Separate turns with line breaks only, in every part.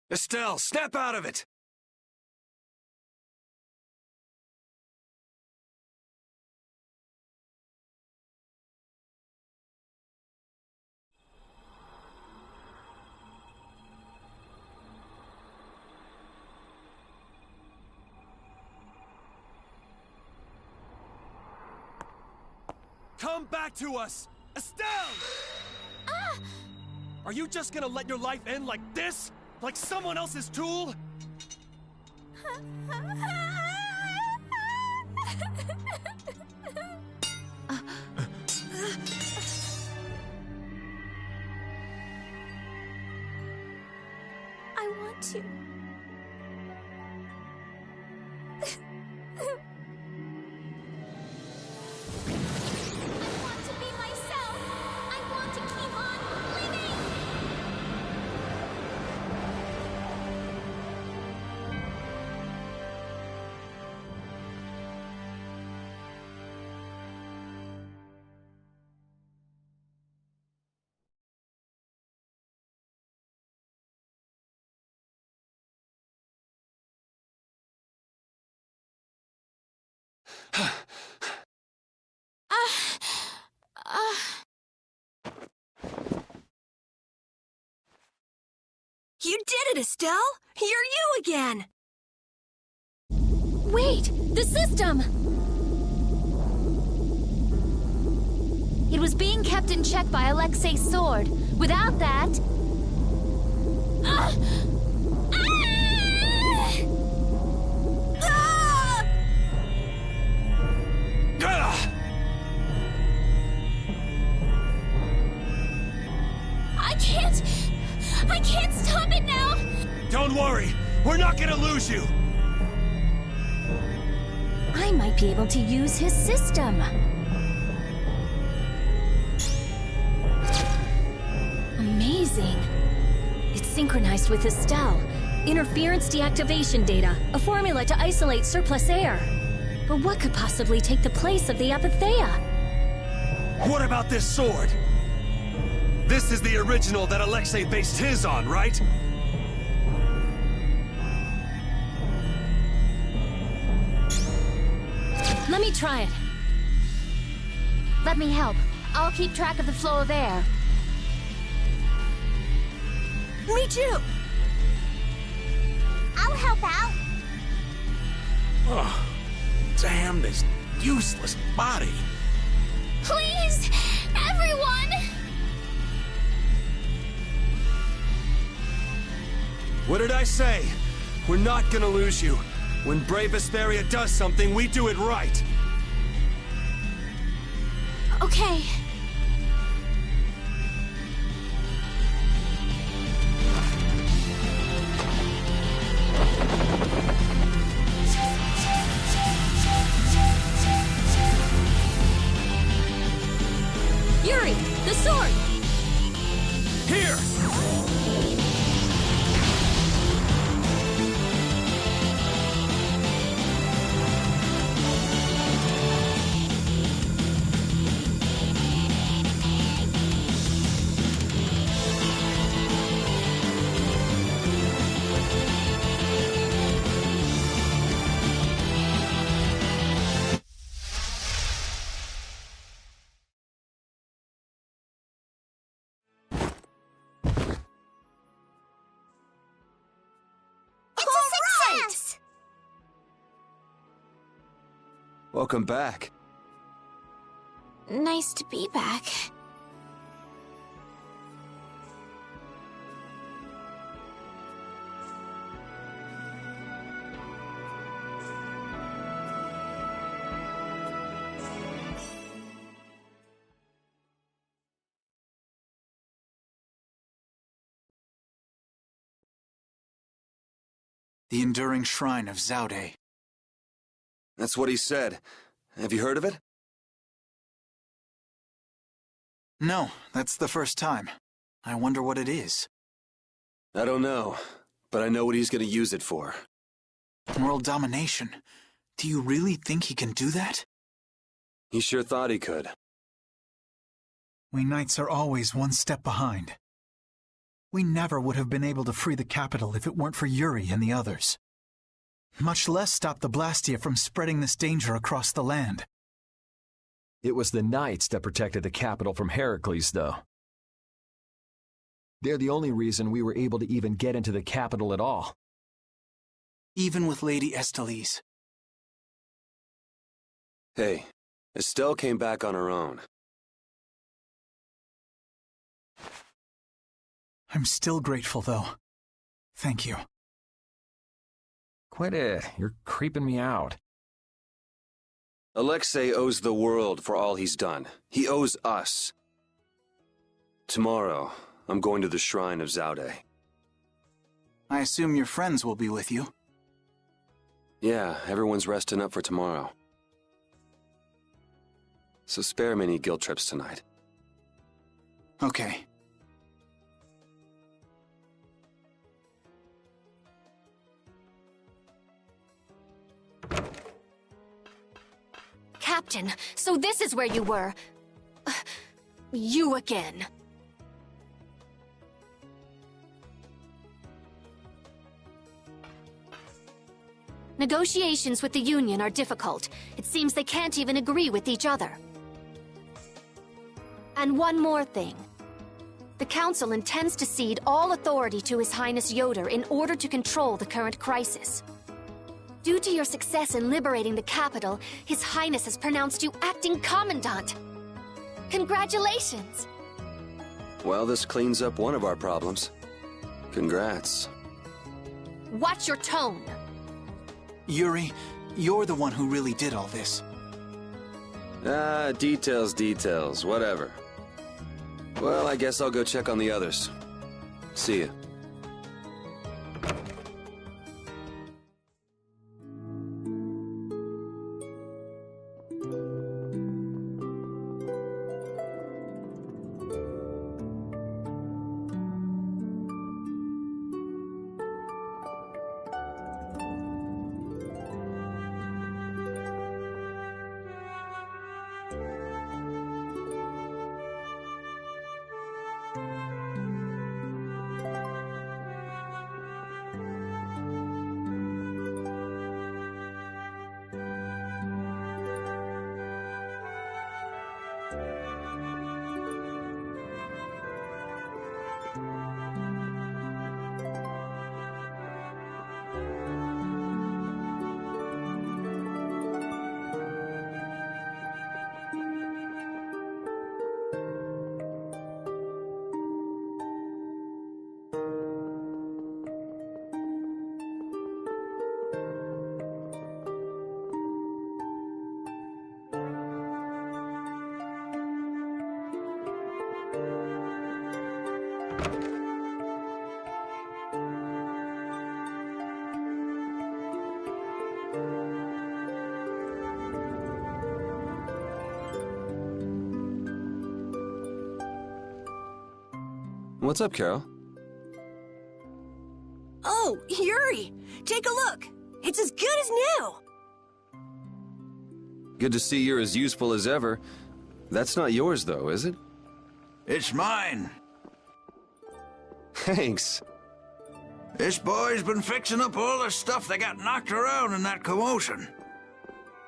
Estelle, snap out of it! Come back to us! Estelle!
Ah!
Are you just gonna let your life end like this? Like someone else's tool?
I want to.
You did it, Estelle! You're you again!
Wait! The system! It was being kept in check by Alexei's sword. Without that... I can't stop it now!
Don't worry! We're not gonna lose you!
I might be able to use his system. Amazing. It's synchronized with Estelle. Interference deactivation data. A formula to isolate surplus air. But what could possibly take the place of the Epithea?
What about this sword? This is the original that Alexei based his on, right?
Let me try it. Let me help. I'll keep track of the flow of air.
Me too!
I'll help out.
Oh, damn this useless body.
Please, everyone!
What did I say? We're not gonna lose you. When brave Vesperia does something, we do it right.
Okay. Yuri, the sword!
Here! Welcome back.
Nice to be back.
The Enduring Shrine of Zaude.
That's what he said. Have you heard of it?
No, that's the first time. I wonder what it is.
I don't know, but I know what he's gonna use it for.
World domination. Do you really think he can do that?
He sure thought he could.
We knights are always one step behind. We never would have been able to free the capital if it weren't for Yuri and the others. Much less stop the Blastia from spreading this danger across the land.
It was the Knights that protected the capital from Heracles, though. They're the only reason we were able to even get into the capital at all.
Even with Lady Estellise.
Hey, Estelle came back on her own.
I'm still grateful, though. Thank you.
Quit it. You're creeping me out.
Alexei owes the world for all he's done. He owes us. Tomorrow, I'm going to the shrine of Zaude.
I assume your friends will be with you.
Yeah, everyone's resting up for tomorrow. So spare me any guilt trips tonight.
Okay.
Captain, so this is where you were. You again. Negotiations with the Union are difficult. It seems they can't even agree with each other. And one more thing. The Council intends to cede all authority to His Highness Yoder in order to control the current crisis. Due to your success in liberating the capital, His Highness has pronounced you acting commandant. Congratulations!
Well, this cleans up one of our problems. Congrats.
Watch your tone!
Yuri, you're the one who really did all this.
Details, whatever. Well, I guess I'll go check on the others. See ya. What's up, Carol?
Oh, Yuri! Take a look! It's as good as new!
Good to see you're as useful as ever. That's not yours, though, is it?
It's mine.
Thanks.
This boy's been fixing up all the stuff that got knocked around in that commotion.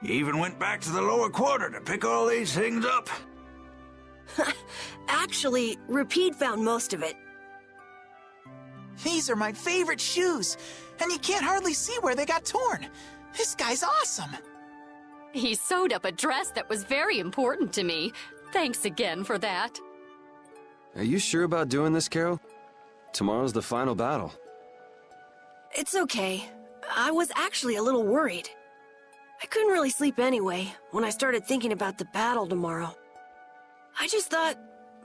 He even went back to the lower quarter to pick all these things up.
Actually, Rapide found most of it.
These are my favorite shoes, and you can't hardly see where they got torn. This guy's awesome.
He sewed up a dress that was very important to me. Thanks again for that.
Are you sure about doing this, Carol? Tomorrow's the final battle.
It's okay. I was actually a little worried. I couldn't really sleep anyway, when I started thinking about the battle tomorrow. I just thought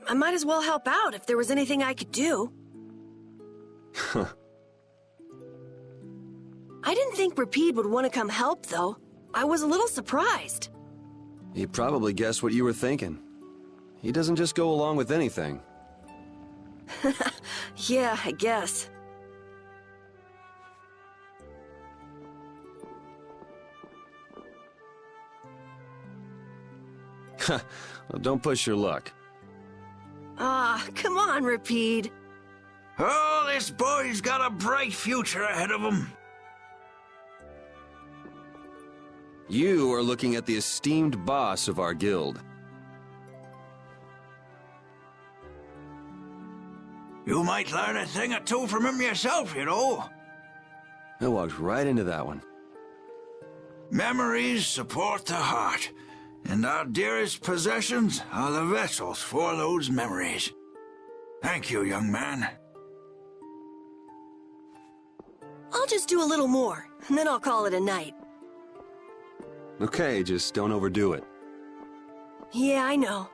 I might as well help out if there was anything I could do. I didn't think Rapide would want to come help, though. I was a little surprised.
He probably guessed what you were thinking. He doesn't just go along with anything.
Yeah, I guess.
Well, don't push your luck.
Ah, come on, Rapide.
Oh, this boy's got a bright future ahead of him.
You are looking at the esteemed boss of our guild.
You might learn a thing or two from him yourself, you know.
I walked right into that one.
Memories support the heart, and our dearest possessions are the vessels for those memories. Thank you, young man.
I'll just do a little more, and then I'll call it a night.
Okay, just don't overdo it.
Yeah, I know.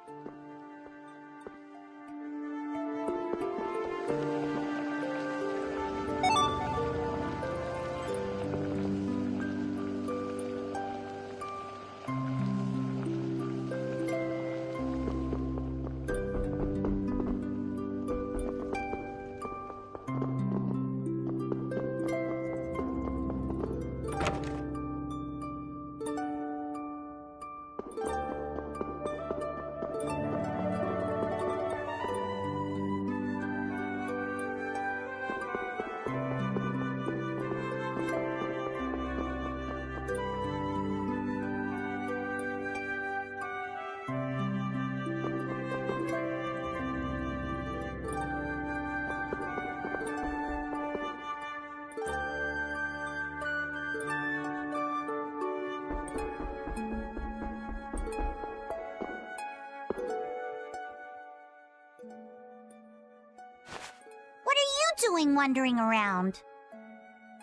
Doing wandering around?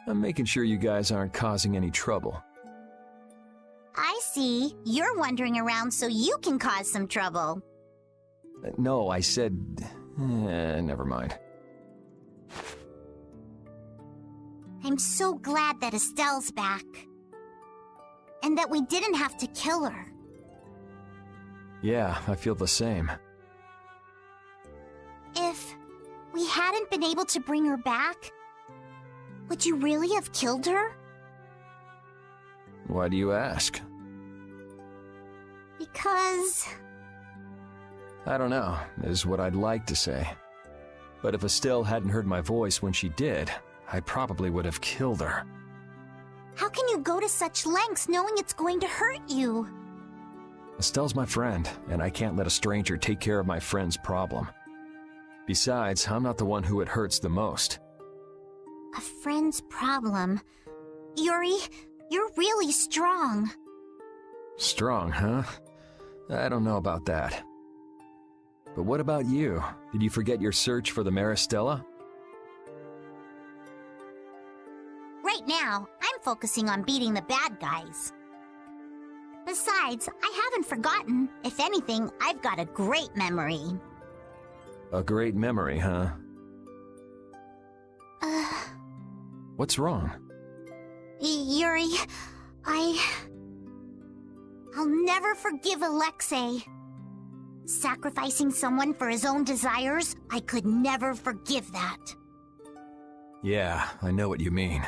I'm making sure you guys aren't causing any trouble.
I see. You're wandering around so you can cause some trouble.
No, I said... never mind.
I'm so glad that Estelle's back. And that we didn't have to kill her.
Yeah, I feel the same.
If we hadn't been able to bring her back, would you really have killed her?
Why do you ask?
Because...
I don't know, is what I'd like to say. But if Estelle hadn't heard my voice when she did, I probably would have killed her.
How can you go to such lengths knowing it's going to hurt you?
Estelle's my friend, and I can't let a stranger take care of my friend's problem. Besides, I'm not the one who it hurts the most.
A friend's problem. Yuri, you're really strong.
Strong, huh? I don't know about that. But what about you? Did you forget your search for the Maristella?
Right now, I'm focusing on beating the bad guys. Besides, I haven't forgotten. If anything, I've got a great memory.
A great memory, huh? What's wrong?
Yuri, I'll never forgive Alexei. Sacrificing someone for his own desires, I could never forgive that.
Yeah, I know what you mean.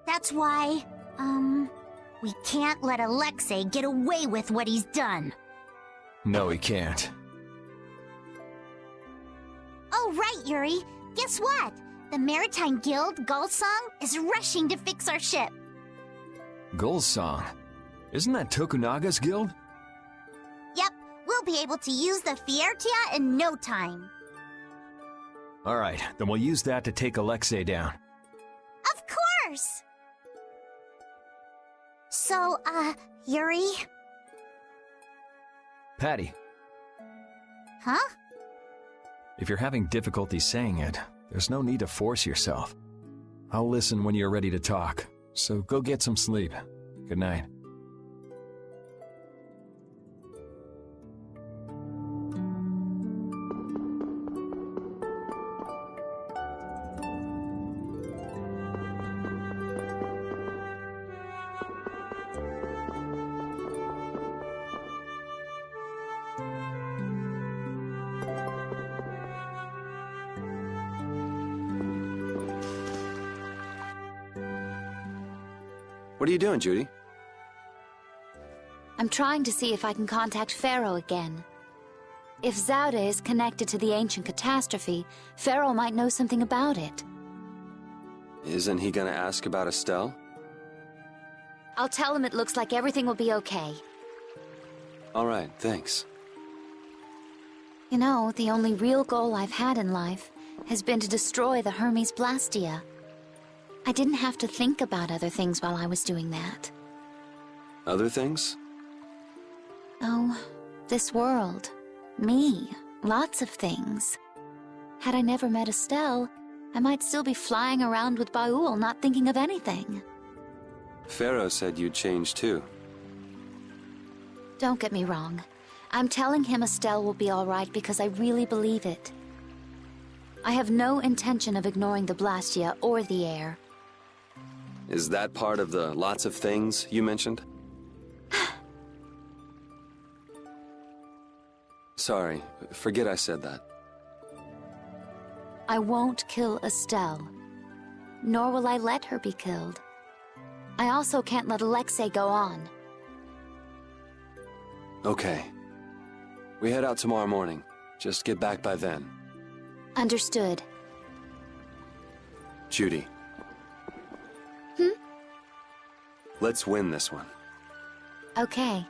That's why, we can't let Alexei get away with what he's done.
No, he can't.
Oh, right, Yuri. Guess what? The Maritime Guild, Gulsong, is rushing to fix our ship.
Gulsong? Isn't that Tokunaga's guild?
Yep, we'll be able to use the Fiertia in no time.
Alright, then we'll use that to take Alexei down.
Of course! So, Yuri?
Patty.
Huh?
If you're having difficulty saying it, there's no need to force yourself. I'll listen when you're ready to talk, so go get some sleep. Good night.
What are you doing, Judy?
I'm trying to see if I can contact Pharaoh again. If Zauda is connected to the ancient catastrophe, Pharaoh might know something about it.
Isn't he gonna ask about Estelle?
I'll tell him it looks like everything will be okay.
All right, thanks.
You know, the only real goal I've had in life has been to destroy the Hermes Blastia. I didn't have to think about other things while I was doing that.
Other things?
Oh, this world. Me. Lots of things. Had I never met Estelle, I might still be flying around with Baul, not thinking of anything.
Pharaoh said you'd change too.
Don't get me wrong. I'm telling him Estelle will be all right because I really believe it. I have no intention of ignoring the Blastia or the air.
Is that part of the lots of things you mentioned? Sorry, forget I said that.
I won't kill Estelle. Nor will I let her be killed. I also can't let Alexei go on.
Okay. We head out tomorrow morning. Just get back by then.
Understood.
Judy. Let's win this one.
Okay.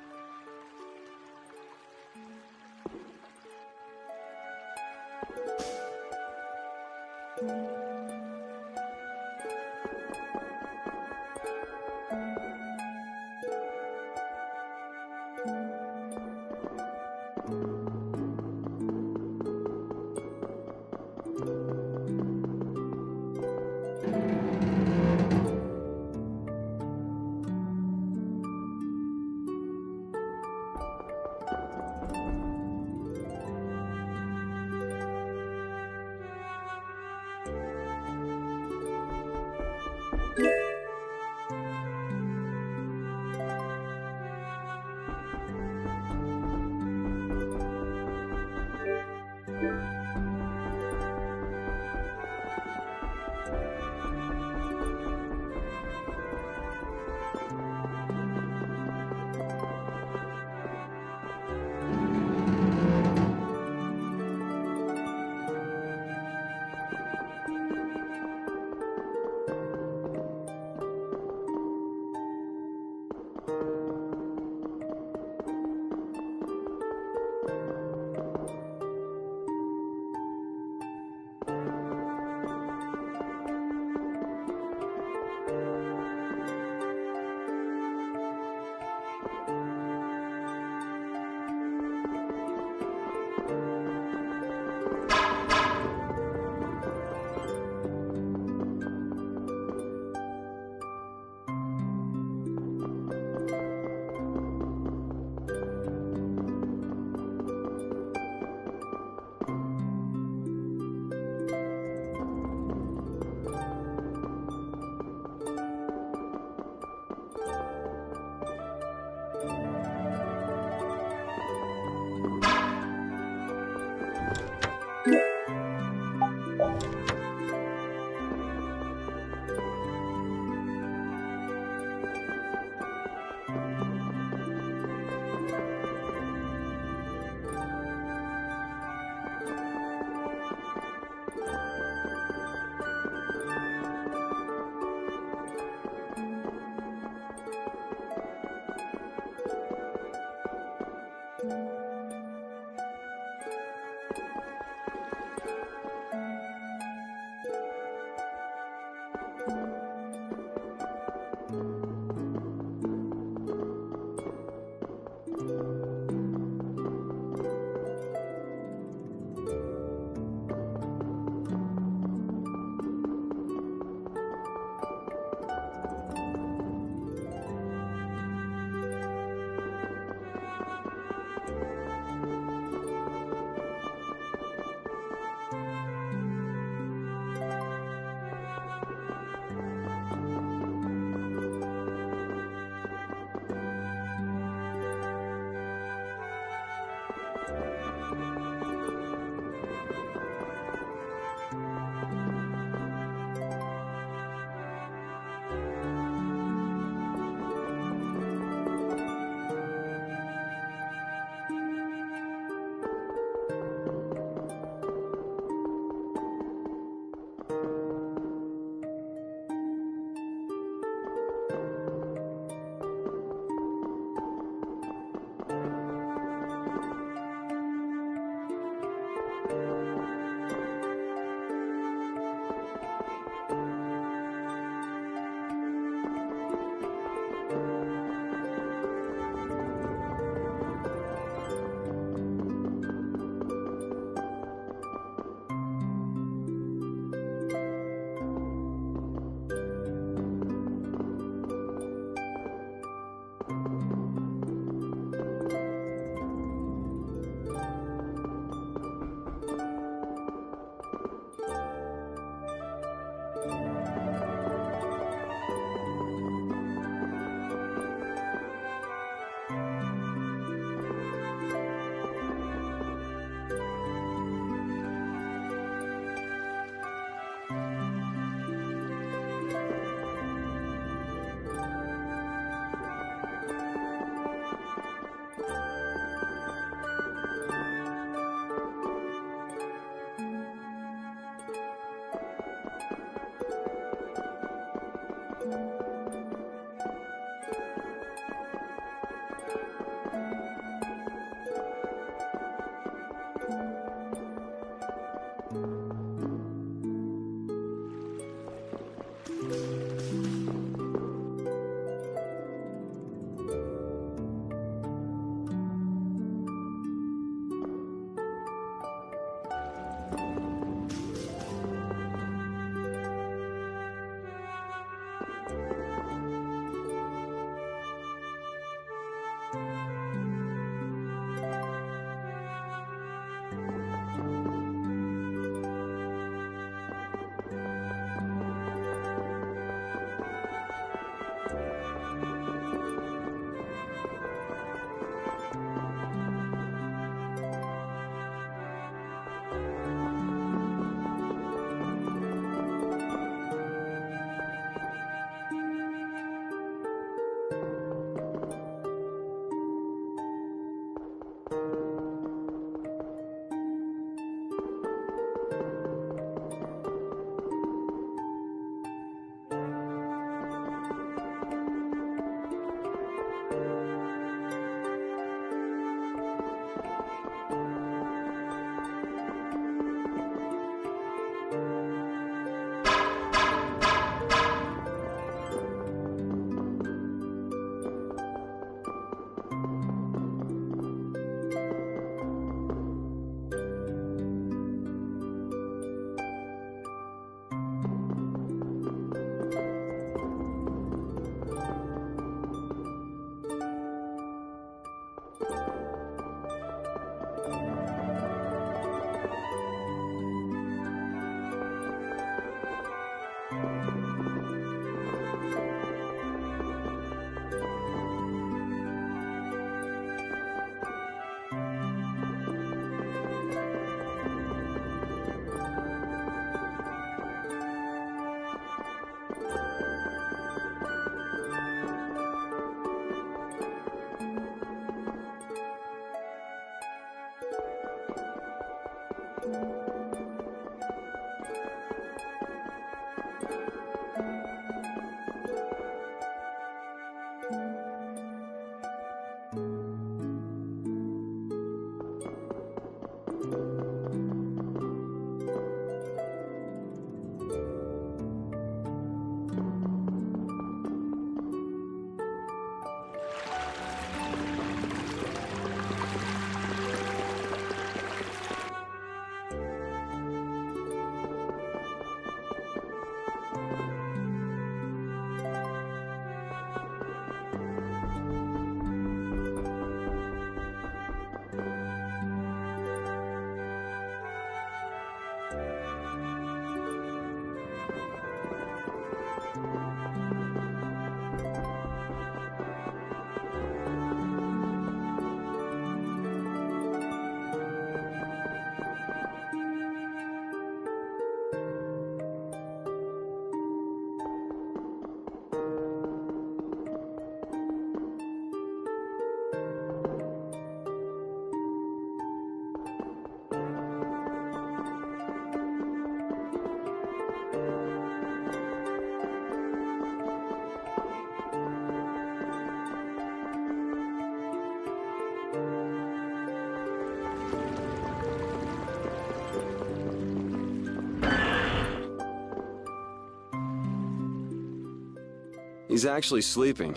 He's actually sleeping.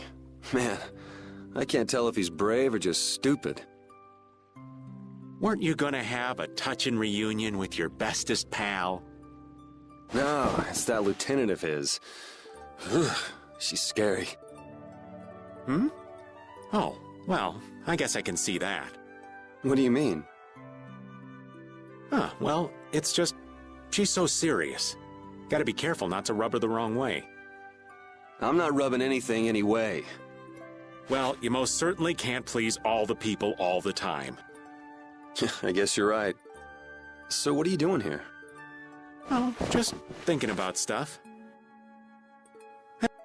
Man, I can't tell if he's brave or just stupid.
Weren't you gonna have a touching reunion with your bestest pal?
No, it's that lieutenant of his. She's scary.
Hmm? Oh, well, I guess I can see that.
What do you mean?
Well, it's just, she's so serious. Gotta be careful not to rub her the wrong way.
I'm not rubbing anything any way.
Well, you most certainly can't please all the people all the time.
I guess you're right. So what are you doing here?
Oh, just thinking about stuff.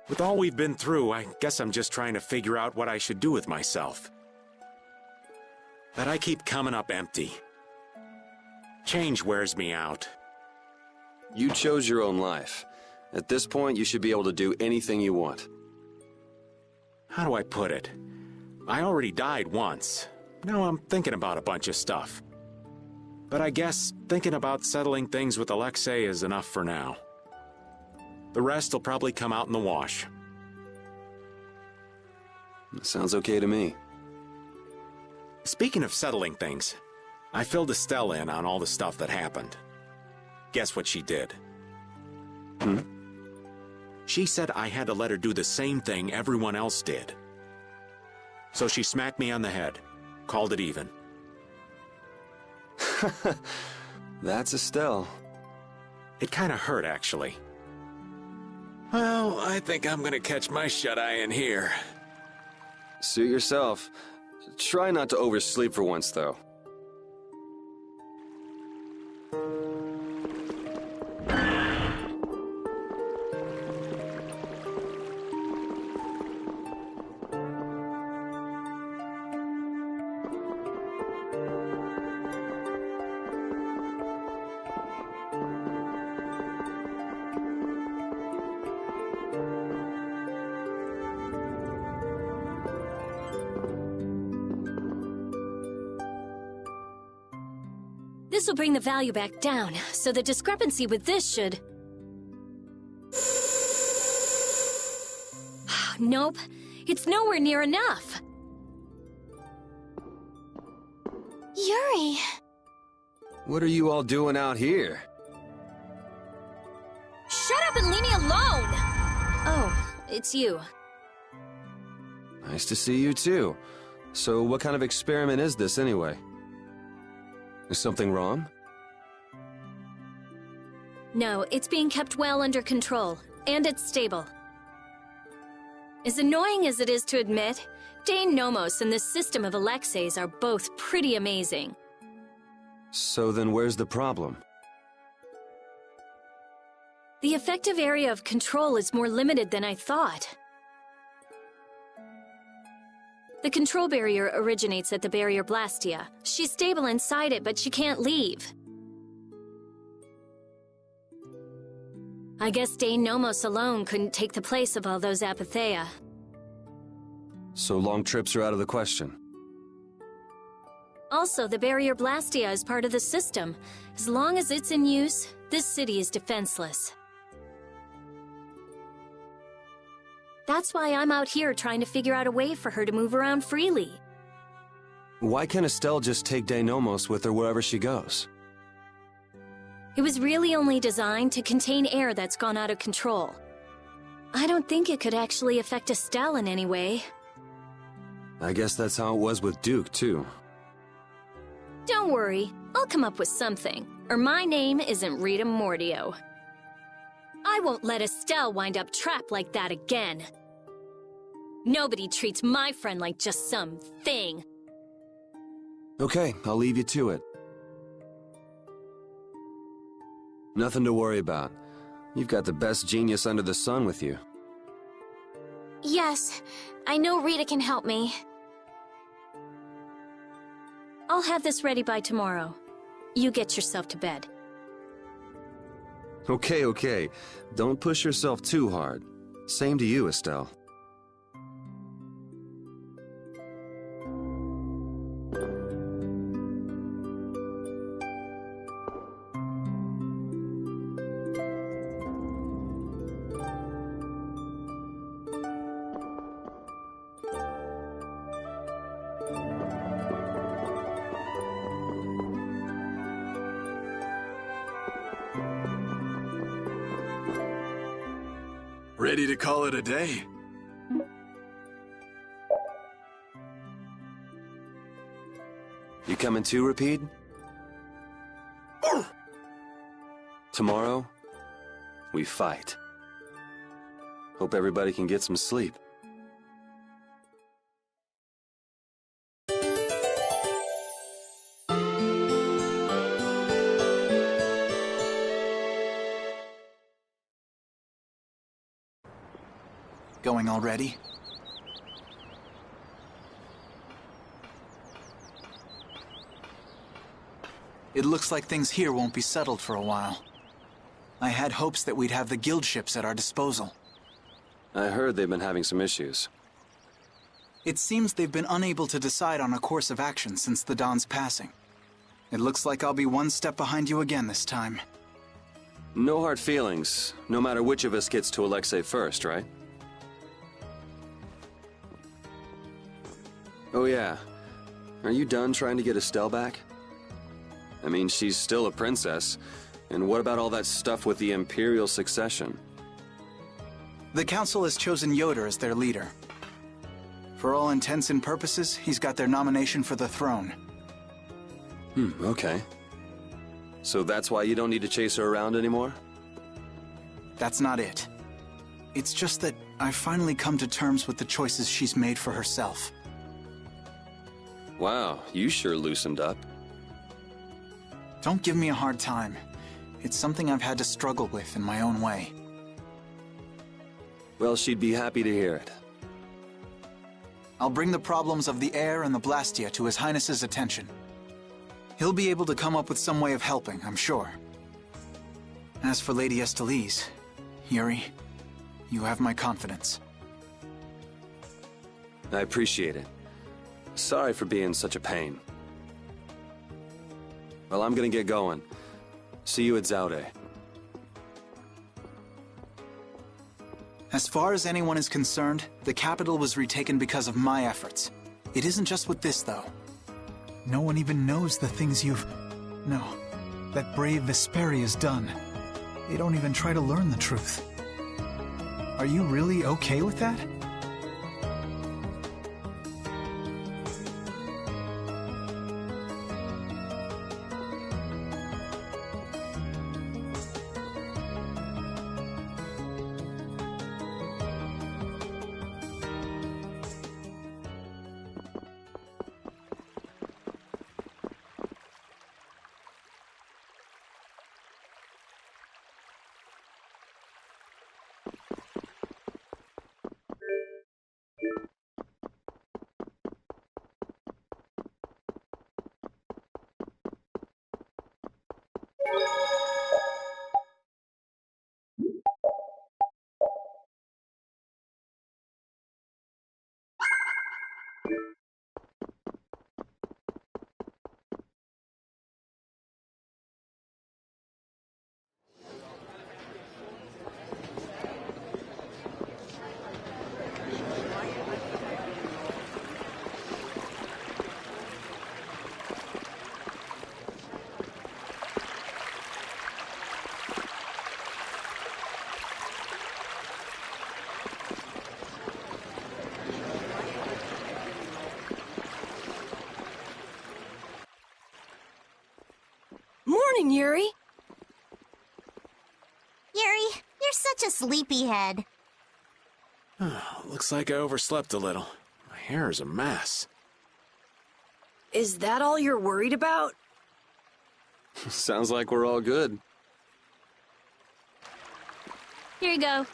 With all we've been through, I guess I'm just trying to figure out what I should do with myself. But I keep coming up empty. Change wears me out.
You chose your own life. At this point, you should be able to do anything you want.
How do I put it? I already died once. Now I'm thinking about a bunch of stuff. But I guess thinking about settling things with Alexei is enough for now. The rest will probably come out in the wash.
Sounds okay to me.
Speaking of settling things, I filled Estelle in on all the stuff that happened. Guess what she did? She said I had to let her do the same thing everyone else did. So she smacked me on the head, called it even.
That's Estelle.
It kind of hurt, actually. Well, I think I'm gonna catch my shut-eye in here.
Suit yourself. Try not to oversleep for once, though.
This will bring the value back down, so the discrepancy with this should... Nope, it's nowhere near enough.
Yuri!
What are you all doing out here?
Shut up and leave me alone! Oh, it's you.
Nice to see you, too. So what kind of experiment is this, anyway? Is something wrong?
No, it's being kept well under control, and it's stable. As annoying as it is to admit, Dane Nomos and this system of Alexei's are both pretty amazing.
So then where's the problem?
The effective area of control is more limited than I thought. The control barrier originates at the barrier Blastia. She's stable inside it, but she can't leave. I guess Dane Nomos alone couldn't take the place of all those Apatheia.
So long trips are out of the question.
Also, the barrier Blastia is part of the system. As long as it's in use, this city is defenseless. That's why I'm out here trying to figure out a way for her to move around freely.
Why can't Estelle just take Deinomos with her wherever she goes?
It was really only designed to contain air that's gone out of control. I don't think it could actually affect Estelle in any way.
I guess that's how it was with Duke, too.
Don't worry, I'll come up with something, or my name isn't Rita Mordio. I won't let Estelle wind up trapped like that again. Nobody treats my friend like just some thing.
Okay, I'll leave you to it. Nothing to worry about. You've got the best genius under the sun with you.
Yes, I know Rita can help me. I'll have this ready by tomorrow. You get yourself to bed.
Okay. Don't push yourself too hard. Same to you, Estelle.
Ready to call it a day?
You coming too, Rapide? Tomorrow, we fight. Hope everybody can get some sleep.
Going already? It looks like things here won't be settled for a while. I had hopes that we'd have the guild ships at our disposal.
I heard they've been having some issues.
It seems they've been unable to decide on a course of action since the Don's passing. It looks like I'll be one step behind you again this time.
No hard feelings, no matter which of us gets to Alexei first, right? Oh yeah. Are you done trying to get Estelle back? I mean, she's still a princess. And what about all that stuff with the Imperial succession?
The Council has chosen Yoder as their leader. For all intents and purposes, he's got their nomination for the throne.
Okay. So that's why you don't need to chase her around anymore?
That's not it. It's just that I've finally come to terms with the choices she's made for herself.
Wow, you sure loosened up.
Don't give me a hard time. It's something I've had to struggle with in my own way.
Well, she'd be happy to hear it.
I'll bring the problems of the air and the Blastia to His Highness's attention. He'll be able to come up with some way of helping, I'm sure. As for Lady Estellise, Yuri, you have my confidence.
I appreciate it. Sorry for being such a pain. Well, I'm gonna get going. See you at Zaude.
As far as anyone is concerned, the capital was retaken because of my efforts. It isn't just with this, though. No one even knows the things No, that brave Vesperia's done. They don't even try to learn the truth. Are you really okay with that?
morning, Yuri.
Yuri, you're such a sleepyhead.
Looks like I overslept a little. My hair is a mess.
Is that all you're worried about?
Sounds like we're all good.
Here you go.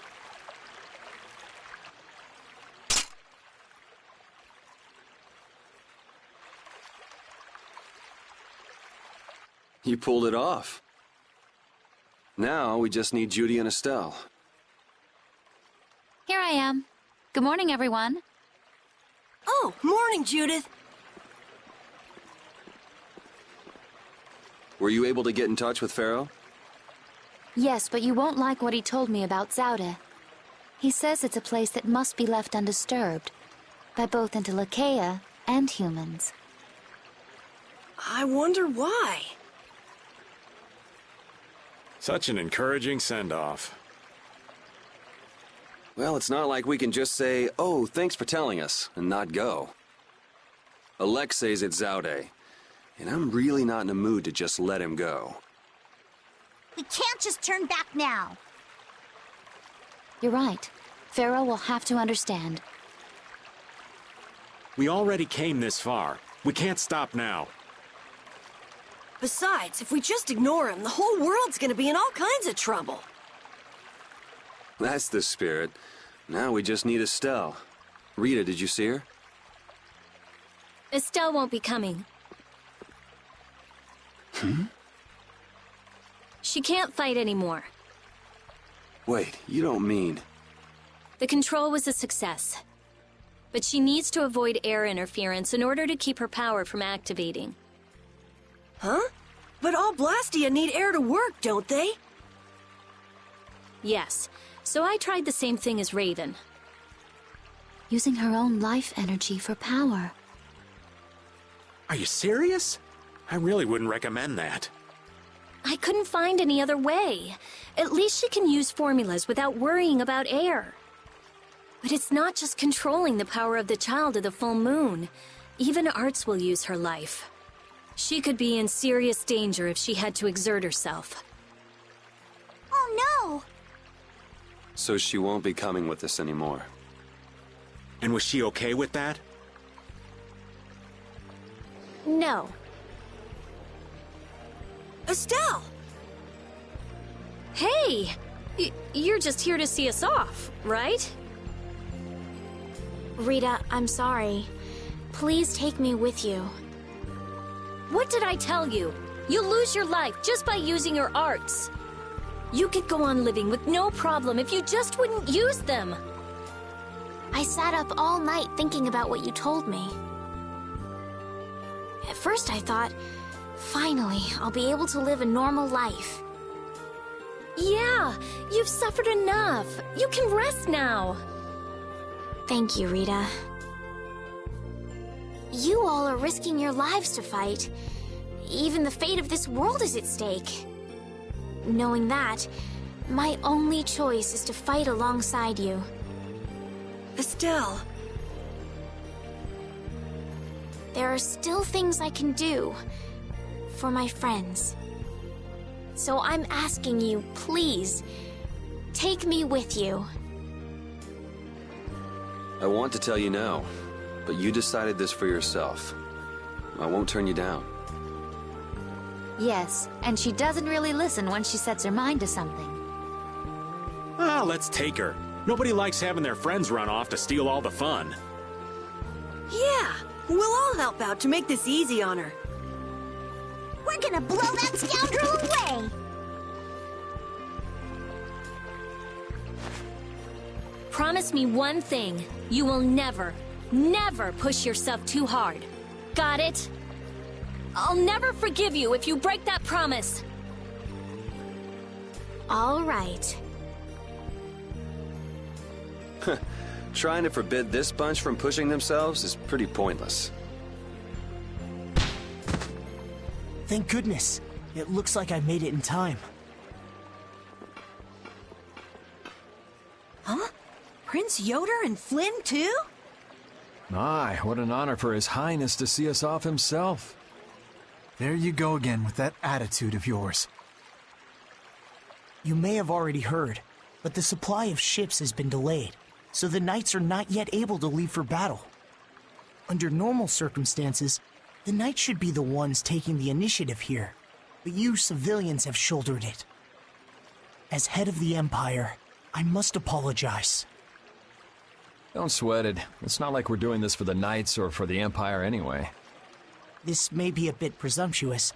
You pulled it off. Now we just need Judy and Estelle.
Here I am. Good morning, everyone.
Oh, morning, Judith.
Were you able to get in touch with Pharaoh?
Yes, but you won't like what he told me about Zaude. He says it's a place that must be left undisturbed by both Interleukeia and humans.
I wonder why.
Such an encouraging send-off.
Well, it's not like we can just say, "Oh, thanks for telling us," and not go. Alexei's at Zaude, and I'm really not in a mood to just let him go.
We can't just turn back now.
You're right. Pharaoh will have to understand.
We already came this far. We can't stop now.
Besides, if we just ignore him, the whole world's gonna be in all kinds of trouble.
That's the spirit. Now we just need Estelle. Rita, did you see her?
Estelle won't be coming. She can't fight anymore.
Wait, you don't mean...
The control was a success. But she needs to avoid air interference in order to keep her power from activating.
Huh? But all Blastia need air to work, don't they?
Yes. So I tried the same thing as Raven.
Using her own life energy for power.
Are you serious? I really wouldn't recommend that.
I couldn't find any other way. At least she can use formulas without worrying about air. But it's not just controlling the power of the child of the full moon. Even Arts will use her life. She could be in serious danger if she had to exert herself.
Oh no!
So she won't be coming with us anymore.
And was she okay with that?
No.
Estelle!
Hey! You're just here to see us off, right?
Rita, I'm sorry. Please take me with you.
What did I tell you? You'll lose your life just by using your arts. You could go on living with no problem if you just wouldn't use them.
I sat up all night thinking about what you told me. At first I thought, finally, I'll be able to live a normal life.
Yeah, you've suffered enough. You can rest now.
Thank you, Rita. You all are risking your lives to fight. Even the fate of this world is at stake. Knowing that, my only choice is to fight alongside you.
Estelle.
There are still things I can do for my friends. So I'm asking you, please, take me with you.
I want to tell you now, but you decided this for yourself. I won't turn you down.
Yes, and she doesn't really listen when she sets her mind to something.
Ah, let's take her. Nobody likes having their friends run off to steal all the fun.
Yeah, we'll all help out to make this easy on her.
We're gonna blow that scoundrel away!
Promise me one thing. You will never, never push yourself too hard. Got it? I'll never forgive you if you break that promise.
All right.
Trying to forbid this bunch from pushing themselves is pretty pointless.
Thank goodness. It looks like I made it in time.
Huh? Prince Yoder and Flynn, too?
My, what an honor for His Highness to see us off himself.
There you go again with that attitude of yours.
You may have already heard, but the supply of ships has been delayed, so the Knights are not yet able to leave for battle. Under normal circumstances, the Knights should be the ones taking the initiative here, but you civilians have shouldered it. As head of the Empire, I must apologize.
Don't sweat it. It's not like we're doing this for the Knights or for the Empire anyway.
This may be a bit presumptuous,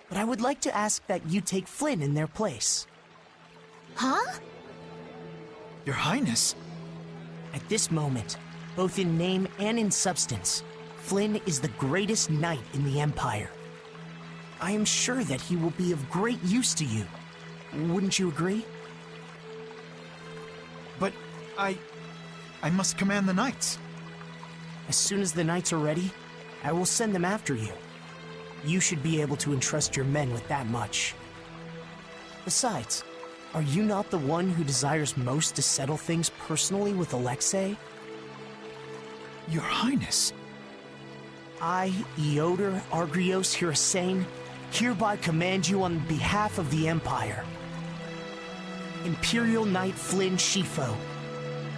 but I would like to ask that you take Flynn in their place.
Huh?
Your Highness?
At this moment, both in name and in substance, Flynn is the greatest knight in the Empire. I am sure that he will be of great use to you. Wouldn't you agree?
But I must command the Knights.
As soon as the Knights are ready, I will send them after you. You should be able to entrust your men with that much. Besides, are you not the one who desires most to settle things personally with Alexei?
Your Highness.
I, Eodor Argrios Hirasane, hereby command you on behalf of the Empire. Imperial Knight Flynn Scifo,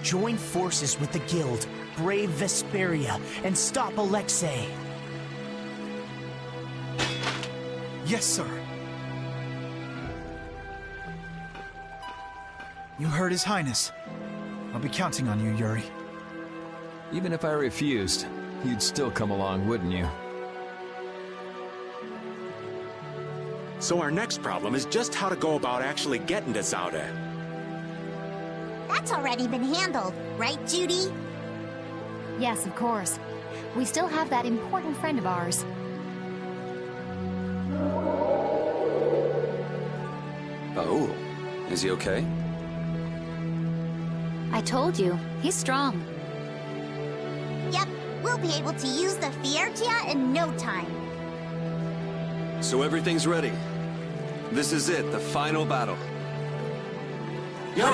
join forces with the Guild, brave Vesperia, and stop Alexei.
Yes, sir. You heard His Highness. I'll be counting on you, Yuri.
Even if I refused, you'd still come along, wouldn't you?
So our next problem is just how to go about actually getting to Zaude.
That's already been handled, right, Judy?
Yes, of course. We still have that important friend of ours.
Oh, is he okay?
I told you, he's strong.
Yep, we'll be able to use the Fiertia in no time.
So everything's ready. This is it, the final battle.
Yeah.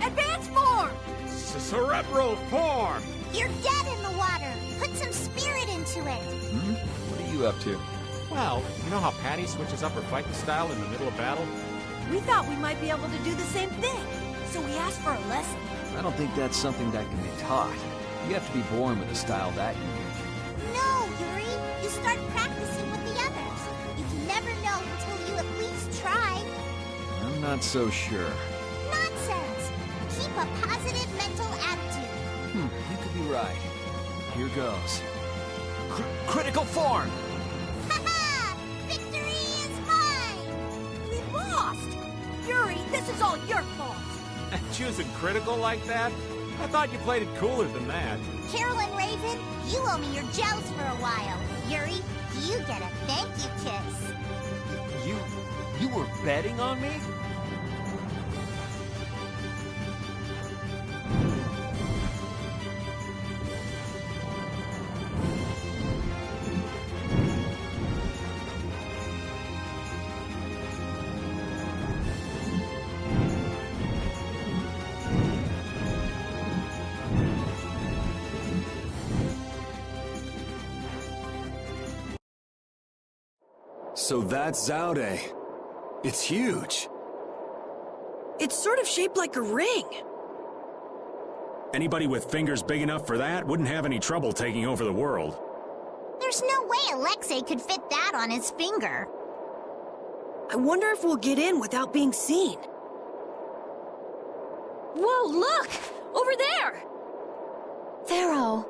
Advance form!
Cerebral form!
You're dead in the water. Put some spirit into it.
What are you up to?
Well, you know how Patty switches up her fighting style in the middle of battle?
We thought we might be able to do the same thing, so we asked for a lesson.
I don't think that's something that can be taught. You have to be born with a style that unique.
No, Yuri. You start practicing with the others. You can never know until you at least try.
I'm not so sure.
Nonsense. Keep a positive mental attitude.
You could be right. Here goes. Critical form!
Haha! Victory is mine!
We lost! Yuri, this is all your fault!
Choosing critical like that? I thought you played it cooler than that.
Carolyn Raven, you owe me your gels for a while. Yuri, you get a thank you kiss.
You were betting on me?
So that's Zaude. It's huge.
It's sort of shaped like a ring.
Anybody with fingers big enough for that wouldn't have any trouble taking over the world.
There's no way Alexei could fit that on his finger.
I wonder if we'll get in without being seen.
Whoa, look! Over there!
Pharaoh.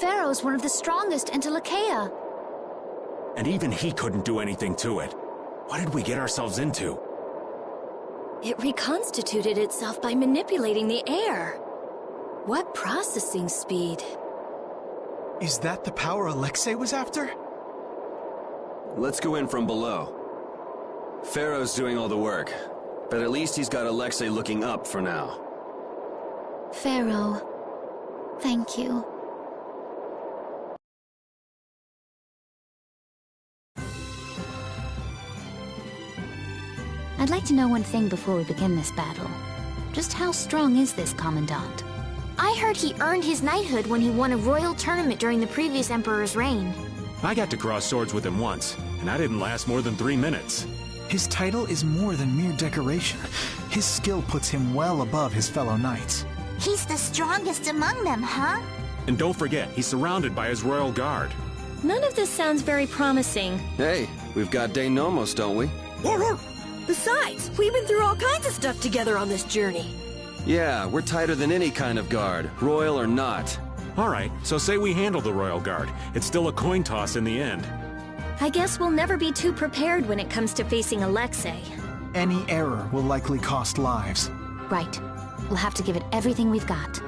Pharaoh's one of the strongest in Telekea.
And even he couldn't do anything to it. What did we get ourselves into?
It reconstituted itself by manipulating the air. What processing speed?
Is that the power Alexei was after?
Let's go in from below. Pharaoh's doing all the work, but at least he's got Alexei looking up for now.
Pharaoh, thank you. I'd like to know one thing before we begin this battle. Just how strong is this Commandant?
I heard he earned his knighthood when he won a royal tournament during the previous Emperor's reign.
I got to cross swords with him once, and I didn't last more than 3 minutes.
His title is more than mere decoration. His skill puts him well above his fellow knights.
He's the strongest among them, huh?
And don't forget, he's surrounded by his royal guard.
None of this sounds very promising.
Hey, we've got De Nomos, don't we?
Besides, we've been through all kinds of stuff together on this journey.
Yeah, we're tighter than any kind of guard, royal or not.
All right, so say we handle the royal guard. It's still a coin toss in the end.
I guess we'll never be too prepared when it comes to facing Alexei.
Any error will likely cost lives.
Right. We'll have to give it everything we've got.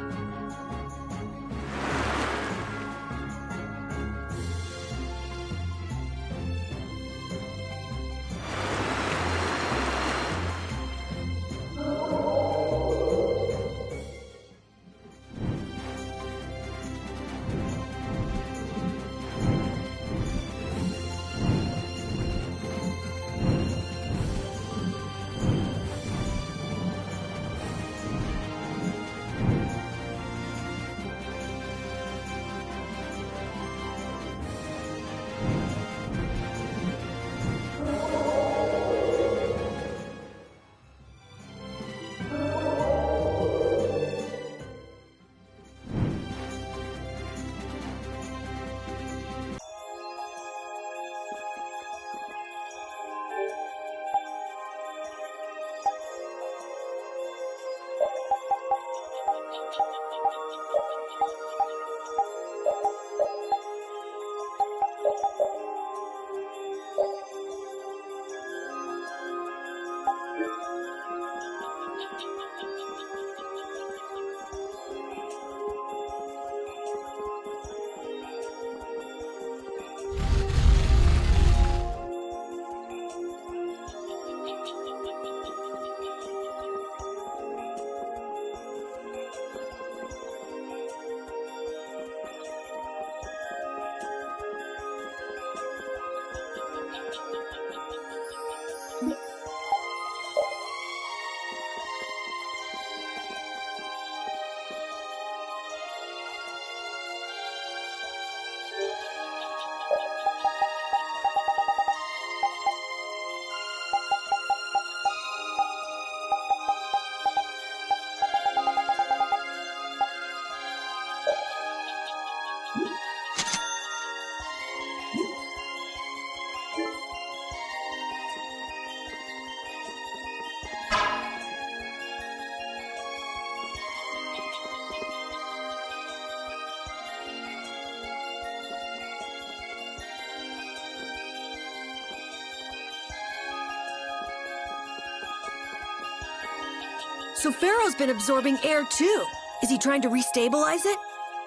So Pharaoh's been absorbing air too. Is he trying to restabilize it?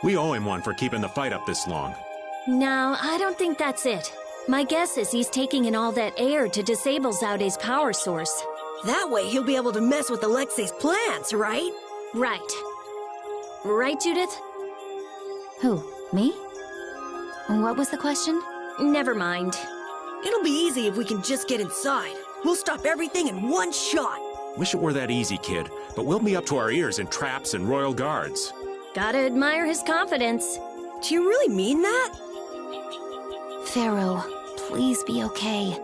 We owe him one for keeping the fight up this long.
No, I don't think that's it. My guess is he's taking in all that air to disable Zaude's power source.
That way he'll be able to mess with Alexei's plans, right?
Right. Right, Judith?
Who? Me? What was the question?
Never mind.
It'll be easy if we can just get inside. We'll stop everything in one shot.
Wish it were that easy, kid, but we'll be up to our ears in traps and royal guards.
Gotta admire his confidence.
Do you really mean that?
Pharaoh, please be okay.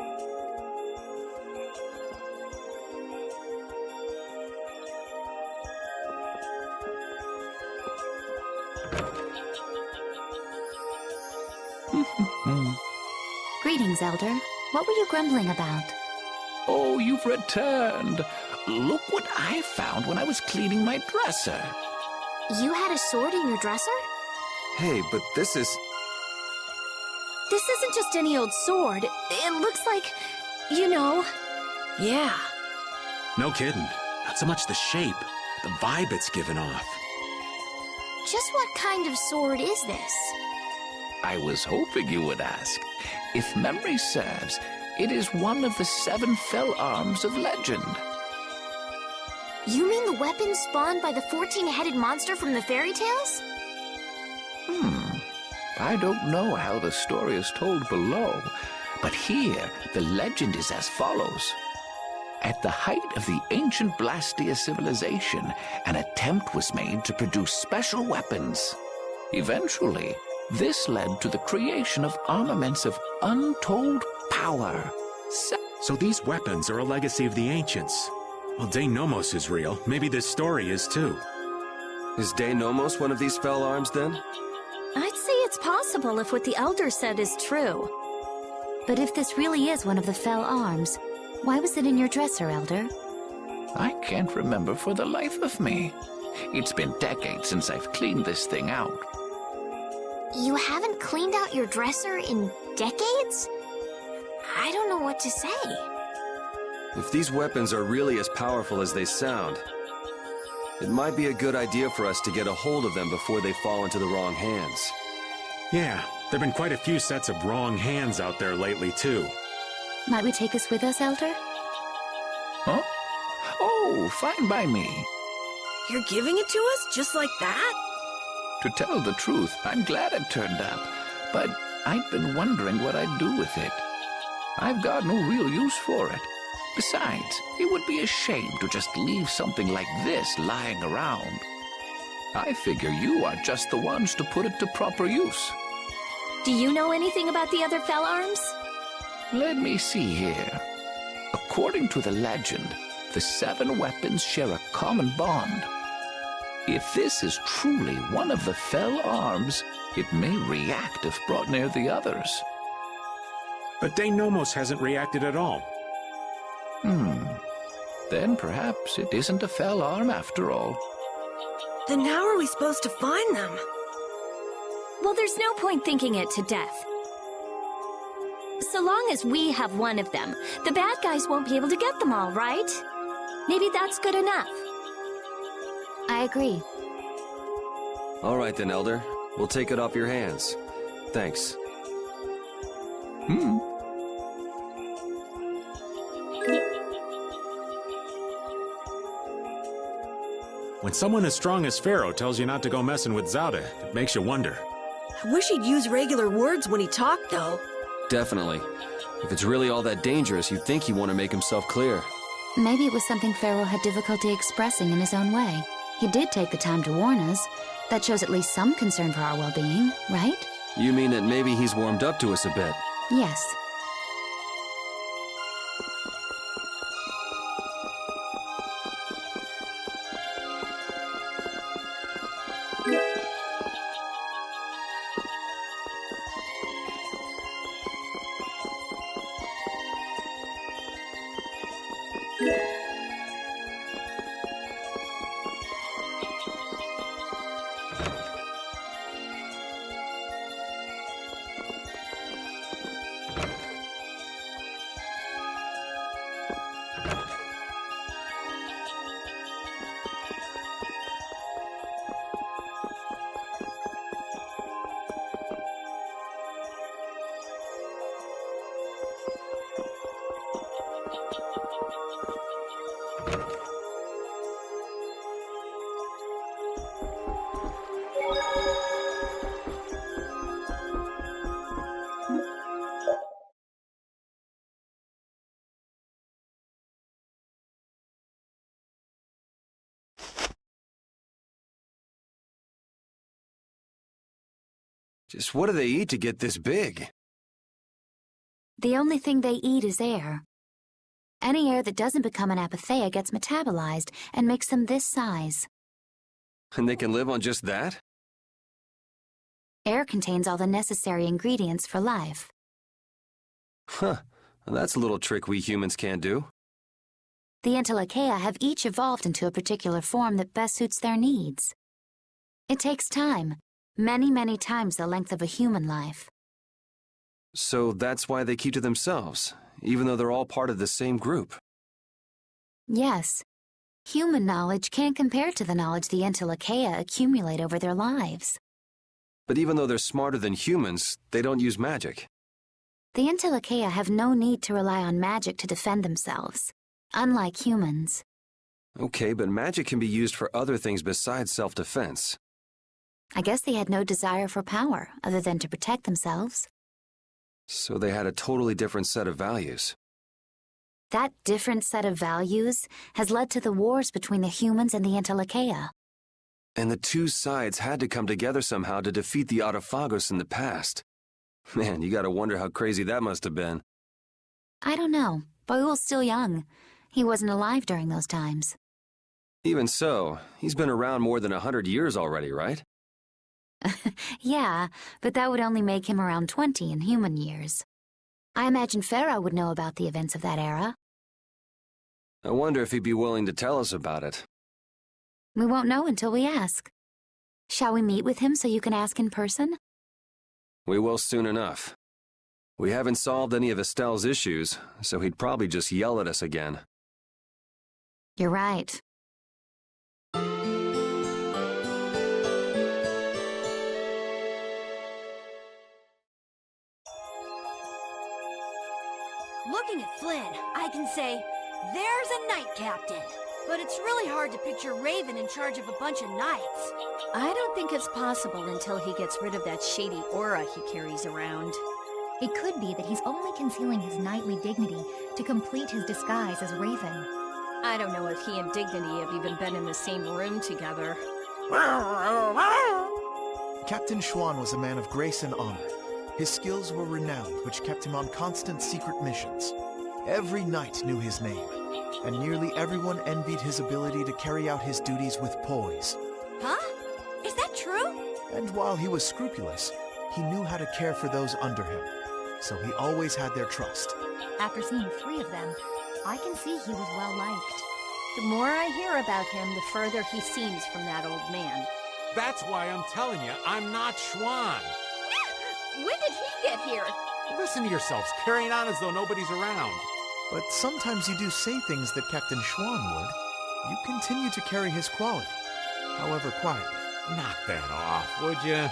Greetings, Elder. What were you grumbling about?
Oh, you've returned. Look what I found when I was cleaning my dresser.
You had a sword in your dresser?
Hey, but this is...
This isn't just any old sword. It looks like, you know...
Yeah.
No kidding. Not so much the shape, the vibe it's given off.
Just what kind of sword is this?
I was hoping you would ask. If memory serves, it is one of the 7 fell arms of legend.
You mean the weapon spawned by the 14-headed monster from the fairy tales?
I don't know how the story is told below, but here the legend is as follows. At the height of the ancient Blastia civilization, an attempt was made to produce special weapons. Eventually, this led to the creation of armaments of untold power.
So these weapons are a legacy of the ancients. Well, De Nomos is real. Maybe this story is too.
Is De Nomos one of these fell arms, then?
I'd say it's possible if what the Elder said is true.
But if this really is one of the fell arms, why was it in your dresser, Elder?
I can't remember for the life of me. It's been decades since I've cleaned this thing out.
You haven't cleaned out your dresser in decades? I don't know what to say.
If these weapons are really as powerful as they sound, it might be a good idea for us to get a hold of them before they fall into the wrong hands.
Yeah, there've been quite a few sets of wrong hands out there lately, too.
Might we take this with us, Elder?
Huh? Oh, fine by me.
You're giving it to us just like that?
To tell the truth, I'm glad it turned up, but I'd been wondering what I'd do with it. I've got no real use for it. Besides, it would be a shame to just leave something like this lying around. I figure you are just the ones to put it to proper use.
Do you know anything about the other fell arms?
Let me see here. According to the legend, the 7 weapons share a common bond. If this is truly one of the fell arms, it may react if brought near the others.
But De Nomos hasn't reacted at all.
Then perhaps it isn't a fell arm after all.
Then how are we supposed to find them?
Well, there's no point thinking it to death. So long as we have one of them, the bad guys won't be able to get them all, right? Maybe that's good enough.
I agree.
All right then, Elder. We'll take it off your hands. Thanks.
When someone as strong as Pharaoh tells you not to go messing with Zauda, it makes you wonder.
I wish he'd use regular words when he talked, though.
Definitely. If it's really all that dangerous, you'd think he'd want to make himself clear.
Maybe it was something Pharaoh had difficulty expressing in his own way. He did take the time to warn us. That shows at least some concern for our well-being, right?
You mean that maybe he's warmed up to us a bit?
Yes.
Just what do they eat to get this big?
The only thing they eat is air. Any air that doesn't become an apatheia gets metabolized and makes them this size.
And they can live on just that?
Air contains all the necessary ingredients for life.
Huh. Well, that's a little trick we humans can't do.
The Entelechyia have each evolved into a particular form that best suits their needs. It takes time, Many, many times the length of a human life.
So that's why they keep to themselves, even though they're all part of the same group.
Yes. Human knowledge can't compare to the knowledge the Entelecheia accumulate over their lives.
But even though they're smarter than humans, they don't use magic.
The Entelecheia have no need to rely on magic to defend themselves, unlike humans.
Okay, but magic can be used for other things besides self-defense.
I guess they had no desire for power other than to protect themselves.
So they had a totally different set of values.
That different set of values has led to the wars between the humans and the Entelecheia.
And the two sides had to come together somehow to defeat the Autophagos in the past. Man, you gotta wonder how crazy that must have been.
I don't know. Baul's still young. He wasn't alive during those times.
Even so, he's been around more than 100 years already, right?
Yeah, but that would only make him around 20 in human years. I imagine Farah would know about the events of that era.
I wonder if he'd be willing to tell us about it.
We won't know until we ask. Shall we meet with him so you can ask in person?
We will soon enough. We haven't solved any of Estelle's issues, so he'd probably just yell at us again.
You're right.
Looking at Flynn, I can say, there's a knight captain. But it's really hard to picture Raven in charge of a bunch of knights.
I don't think it's possible until he gets rid of that shady aura he carries around.
It could be that he's only concealing his knightly dignity to complete his disguise as Raven.
I don't know if he and Dignity have even been in the same room together.
Captain Schwan was a man of grace and honor. His skills were renowned, which kept him on constant secret missions. Every knight knew his name, and nearly everyone envied his ability to carry out his duties with poise.
Huh? Is that true?
And while he was scrupulous, he knew how to care for those under him, so he always had their trust.
After seeing 3 of them, I can see he was well liked.
The more I hear about him, the further he seems from that old man.
That's why I'm telling you, I'm not Schwan.
When did he get here?
Listen to yourselves, carrying on as though nobody's around.
But sometimes you do say things that Captain Schwan would. You continue to carry his quality, however quietly.
Knock that off, would you?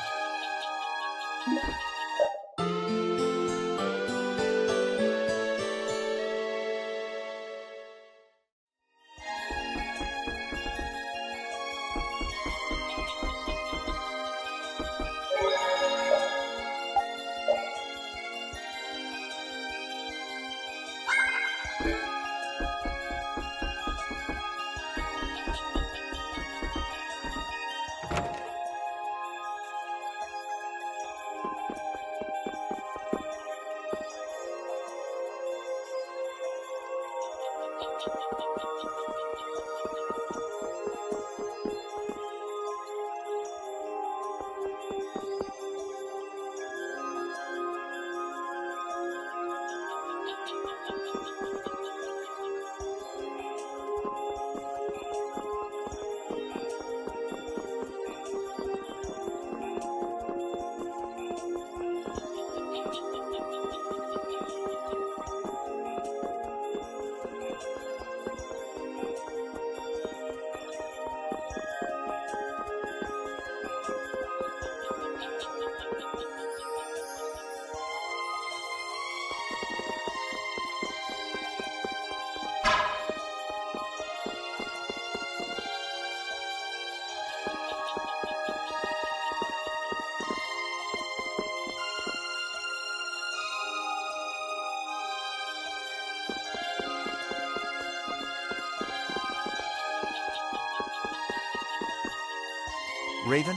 Raven?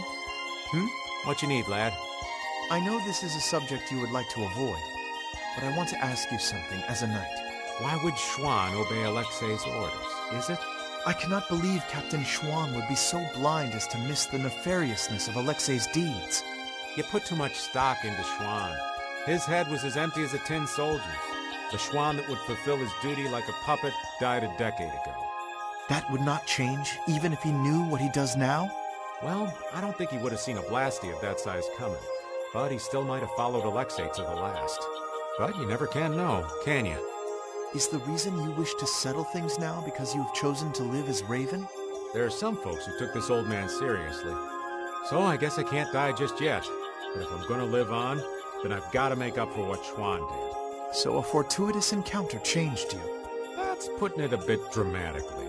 What you need, lad?
I know this is a subject you would like to avoid, but I want to ask you something as a knight.
Why would Schwan obey Alexei's orders, is it?
I cannot believe Captain Schwan would be so blind as to miss the nefariousness of Alexei's deeds.
You put too much stock into Schwan. His head was as empty as a tin soldier's. The Schwan that would fulfill his duty like a puppet died a decade ago.
That would not change, even if he knew what he does now?
Well, I don't think he would have seen a Blasty of that size coming. But he still might have followed Alexei to the last. But you never can know, can you?
Is the reason you wish to settle things now because you have chosen to live as Raven?
There are some folks who took this old man seriously. So I guess I can't die just yet. But if I'm gonna live on, then I've got to make up for what Schwan did.
So a fortuitous encounter changed you?
That's putting it a bit dramatically.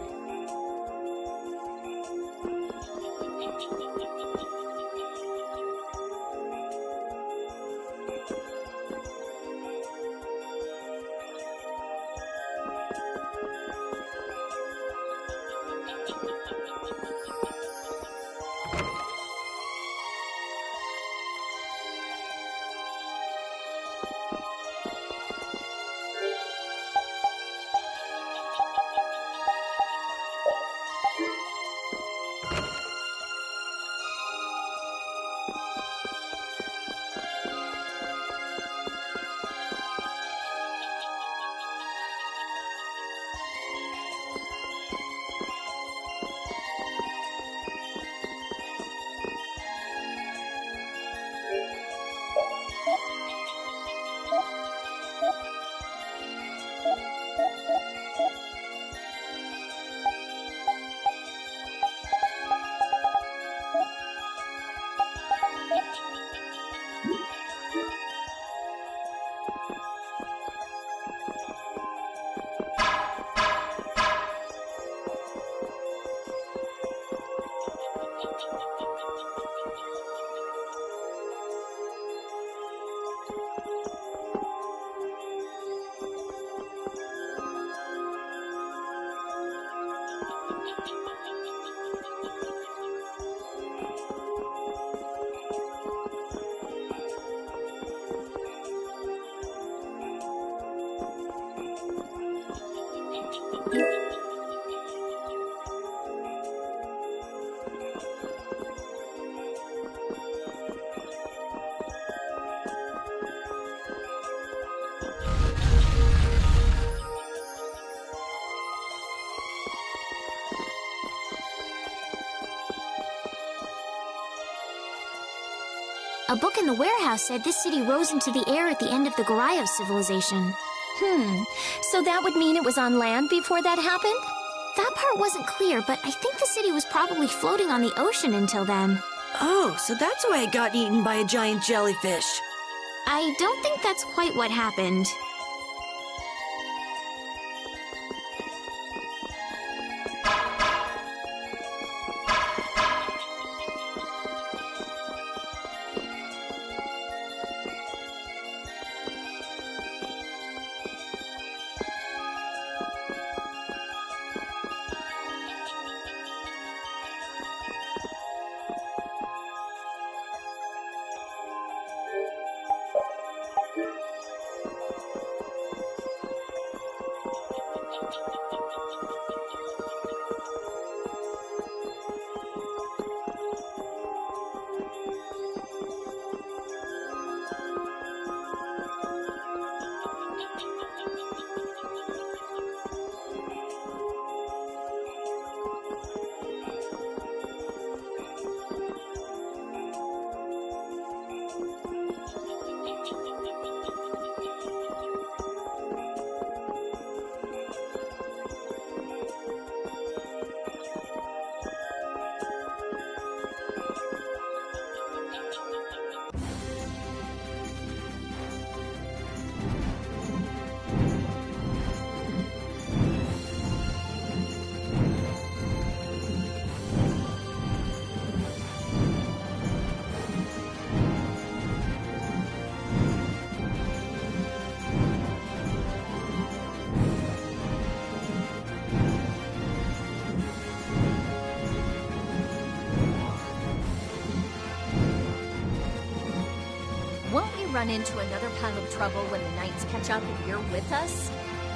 A book in the warehouse said this city rose into the air at the end of the Garayev civilization.
So that would mean it was on land before that happened?
That part wasn't clear, but I think the city was probably floating on the ocean until then.
Oh, so that's why it got eaten by a giant jellyfish.
I don't think that's quite what happened.
Run into another pile of trouble when the Knights catch up and you're with us?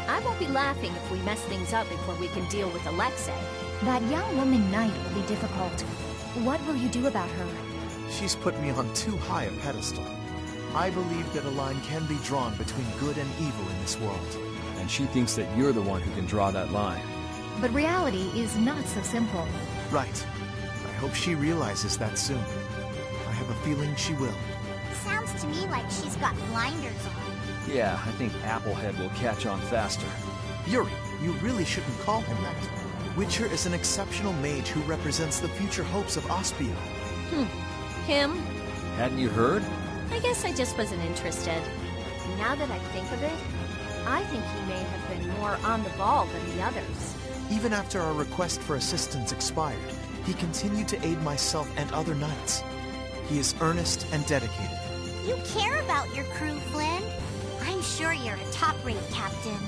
I won't be laughing if we mess things up before we can deal with Alexei.
That young woman Knight will be difficult. What will you do about her?
She's put me on too high a pedestal. I believe that a line can be drawn between good and evil in this world.
And she thinks that you're the one who can draw that line.
But reality is not so simple.
Right. I hope she realizes that soon. I have a feeling she will.
Sounds to me like she's got blinders on.
Yeah, I think Applehead will catch on faster.
Yuri, you really shouldn't call him that. Witcher is an exceptional mage who represents the future hopes of Aspio.
Him?
Hadn't you heard?
I guess I just wasn't interested.
Now that I think of it, I think he may have been more on the ball than the others.
Even after our request for assistance expired, he continued to aid myself and other knights. He is earnest and dedicated.
You care about your crew, Flynn. I'm sure you're a top-rate captain.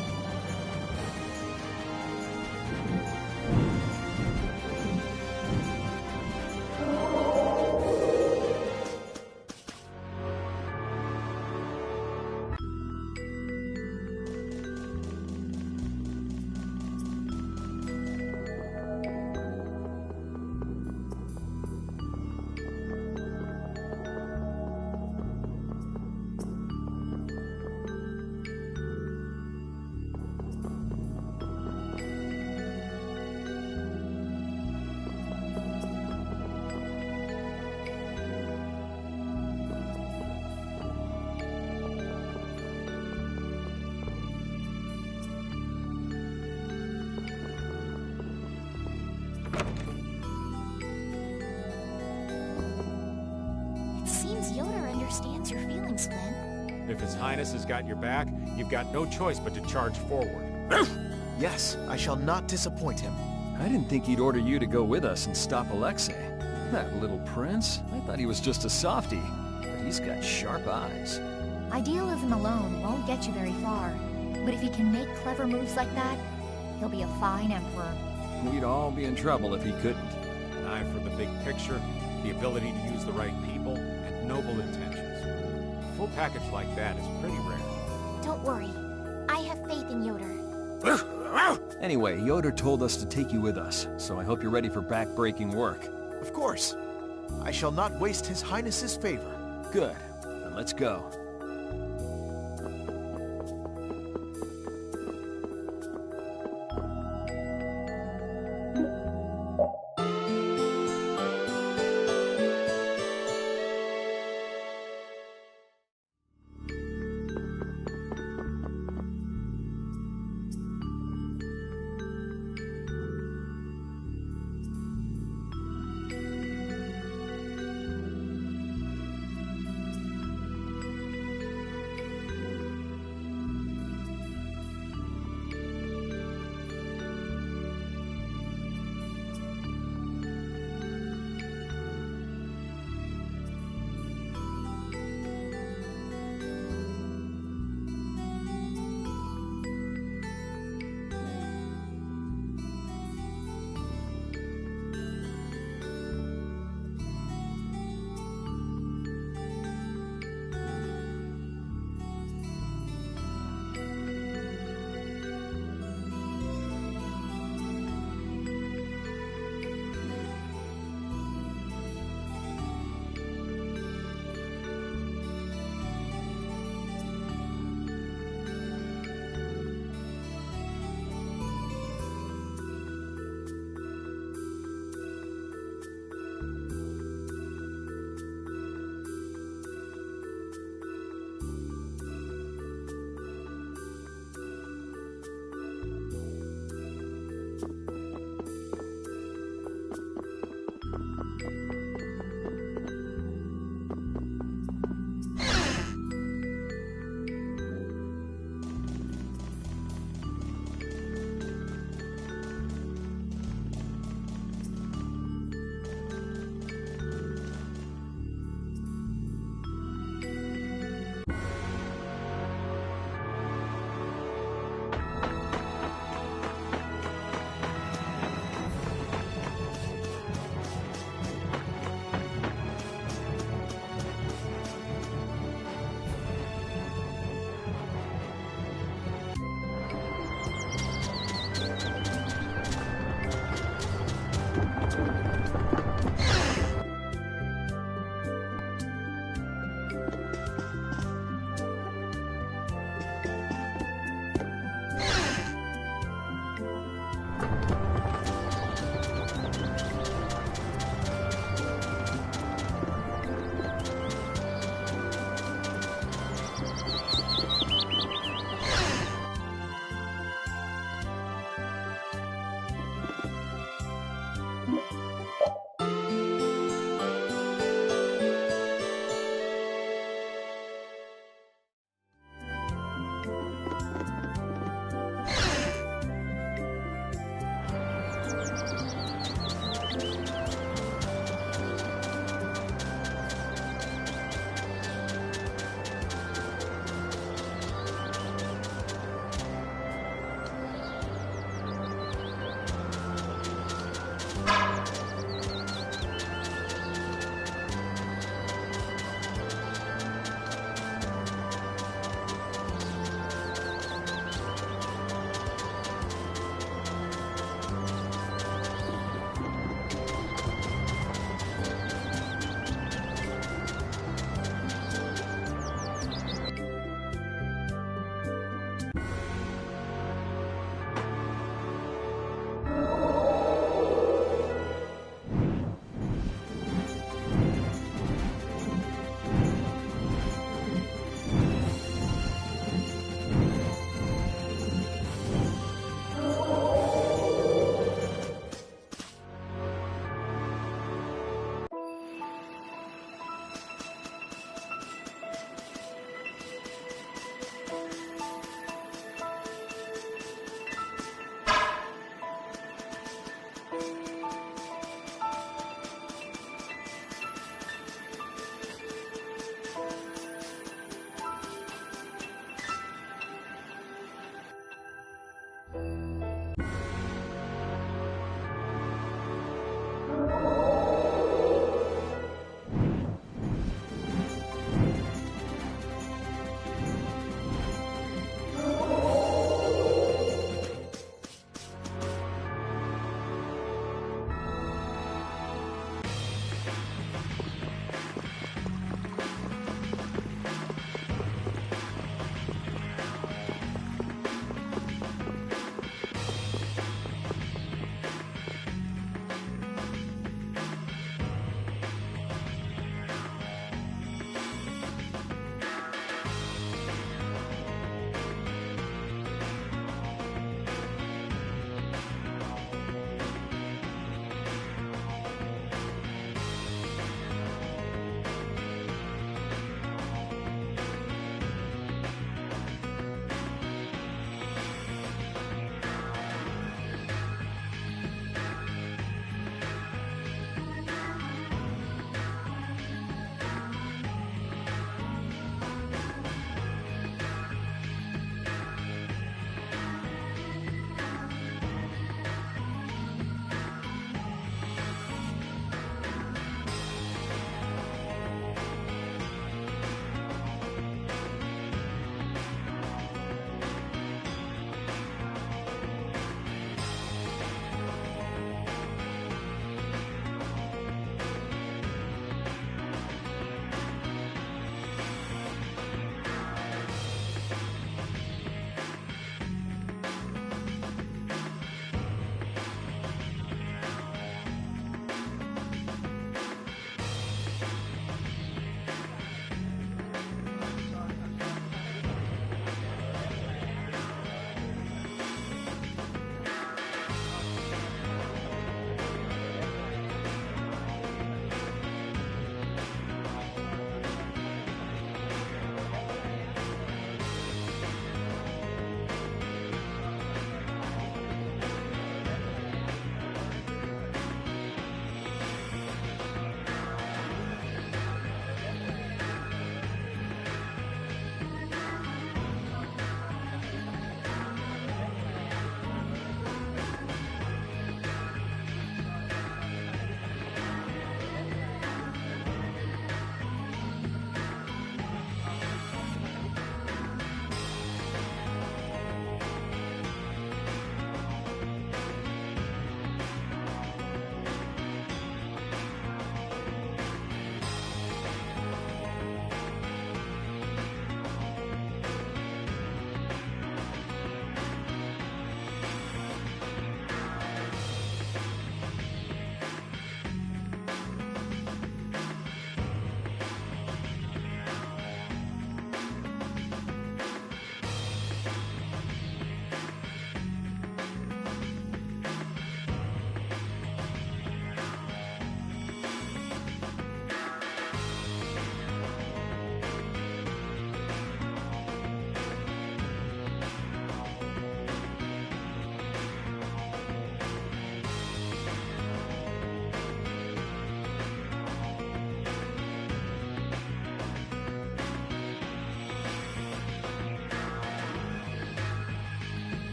Understands your feelings, Flynn.
If His Highness has got your back, you've got no choice but to charge forward.
Yes, I shall not disappoint him.
I didn't think he'd order you to go with us and stop Alexei. That little prince. I thought he was just a softie, but he's got sharp eyes.
Idealism alone won't get you very far, but if he can make clever moves like that, he'll be a fine emperor.
We'd all be in trouble if he couldn't.
An eye for the big picture, the ability to use the right people, and noble intentions. A full package like that is pretty rare.
Don't worry. I have faith in Yoder.
Anyway, Yoder told us to take you with us, so I hope you're ready for back-breaking work.
Of course. I shall not waste His Highness's favor.
Good. Then let's go.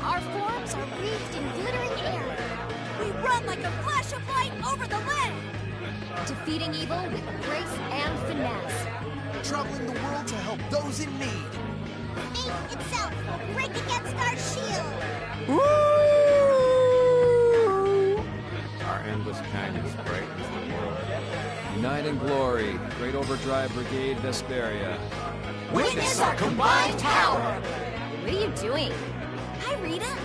Our forms are wreathed in glittering air. We run like a flash of light over the land!
Defeating evil with grace and finesse.
Traveling the world to help those in need.
Fate itself will break against our shield.
Our endless kindness brightens the world.
Unite in glory, Great Overdrive Brigade Vesperia.
Witness our combined power!
What are you doing? Hi, Rita.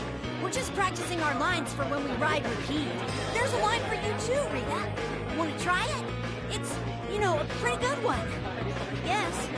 We're just practicing our lines for when we ride repeat. There's a line for you too, Rita. Want to try it? It's, you know, a pretty good one. Yes.